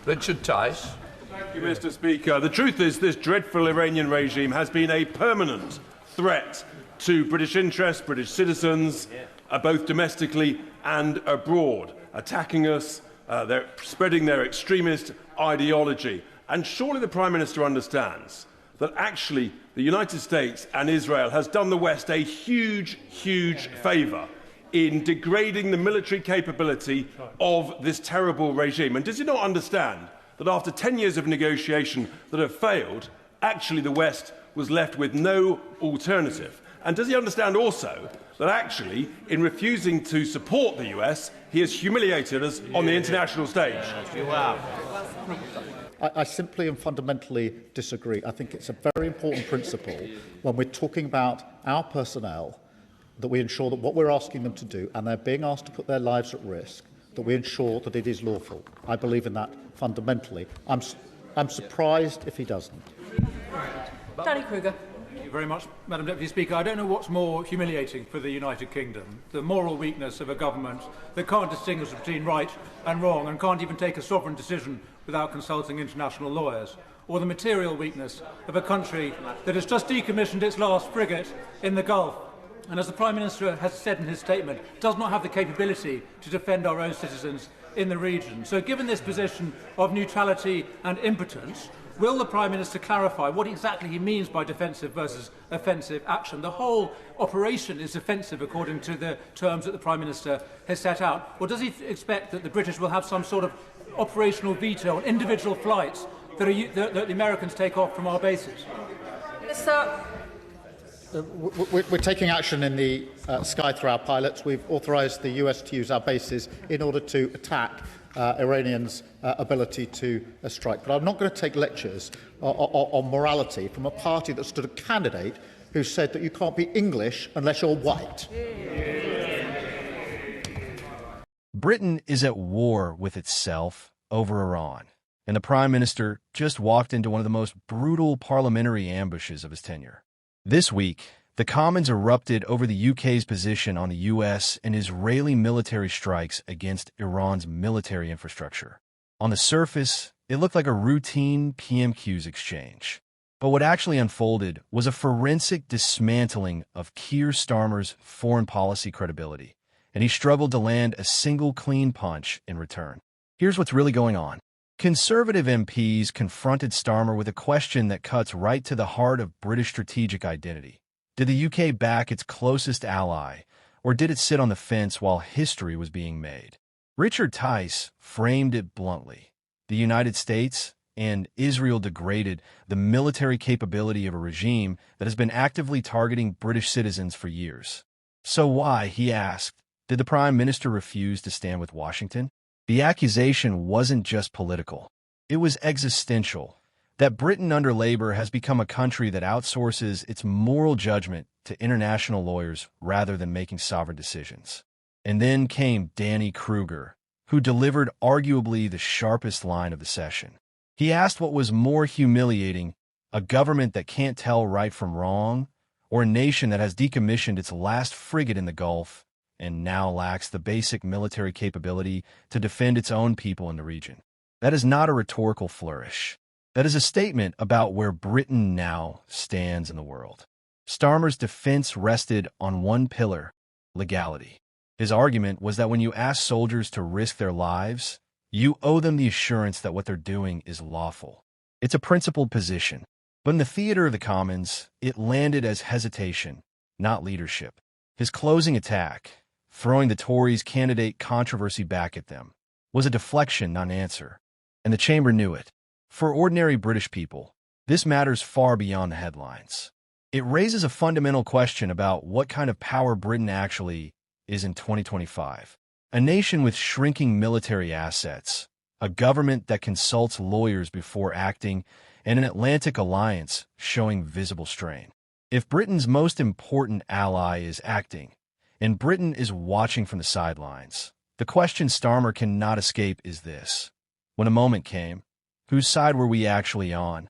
Richard Tice. Thank you, Mr. Speaker. The truth is this dreadful Iranian regime has been a permanent threat to British interests, British citizens, both domestically and abroad, attacking us. They're spreading their extremist ideology. And surely the Prime Minister understands that actually the United States and Israel has done the West a huge, huge favour in degrading the military capability of this terrible regime. And does he not understand that after 10 years of negotiation that have failed, actually the West was left with no alternative? And does he understand also that actually, in refusing to support the US, he has humiliated us on the international stage? I simply and fundamentally disagree. I think it's a very important principle when we're talking about our personnel that we ensure that what we're asking them to do, and they're being asked to put their lives at risk, that we ensure that it is lawful. I believe in that fundamentally. I'm surprised if he doesn't. Danny Kruger. Thank you very much, Madam Deputy Speaker. I don't know what's more humiliating for the United Kingdom, the moral weakness of a government that can't distinguish between right and wrong and can't even take a sovereign decision without consulting international lawyers, or the material weakness of a country that has just decommissioned its last frigate in the Gulf and, as the Prime Minister has said in his statement, does not have the capability to defend our own citizens in the region. So given this position of neutrality and impotence, will the Prime Minister clarify what exactly he means by defensive versus offensive action? The whole operation is offensive according to the terms that the Prime Minister has set out. Or does he expect that the British will have some sort of operational veto on individual flights that the Americans take off from our bases? Minister. We're taking action in the sky through our pilots. We've authorised the US to use our bases in order to attack Iranians' ability to strike. But I'm not going to take lectures on morality from a party that stood a candidate who said that you can't be English unless you're white. Britain is at war with itself over Iran, and the Prime Minister just walked into one of the most brutal parliamentary ambushes of his tenure. This week, the Commons erupted over the UK's position on the US and Israeli military strikes against Iran's military infrastructure. On the surface, it looked like a routine PMQs exchange. But what actually unfolded was a forensic dismantling of Keir Starmer's foreign policy credibility, and he struggled to land a single clean punch in return. Here's what's really going on. Conservative MPs confronted Starmer with a question that cuts right to the heart of British strategic identity. Did the UK back its closest ally, or did it sit on the fence while history was being made? Richard Tice framed it bluntly. The United States and Israel degraded the military capability of a regime that has been actively targeting British citizens for years. So why, he asked, did the Prime Minister refuse to stand with Washington? The accusation wasn't just political. It was existential, that Britain under Labour has become a country that outsources its moral judgment to international lawyers rather than making sovereign decisions. And then came Danny Kruger, who delivered arguably the sharpest line of the session. He asked what was more humiliating, a government that can't tell right from wrong, or a nation that has decommissioned its last frigate in the Gulf and now lacks the basic military capability to defend its own people in the region. That is not a rhetorical flourish. That is a statement about where Britain now stands in the world. Starmer's defense rested on one pillar, legality. His argument was that when you ask soldiers to risk their lives, you owe them the assurance that what they're doing is lawful. It's a principled position, but in the theater of the Commons, it landed as hesitation, not leadership. His closing attack, throwing the Tories' candidate controversy back at them, was a deflection, not an answer, and the chamber knew it. For ordinary British people, this matters far beyond the headlines. It raises a fundamental question about what kind of power Britain actually is in 2025. A nation with shrinking military assets, a government that consults lawyers before acting, and an Atlantic alliance showing visible strain. If Britain's most important ally is acting, and Britain is watching from the sidelines, the question Starmer cannot escape is this. When a moment came, whose side were we actually on?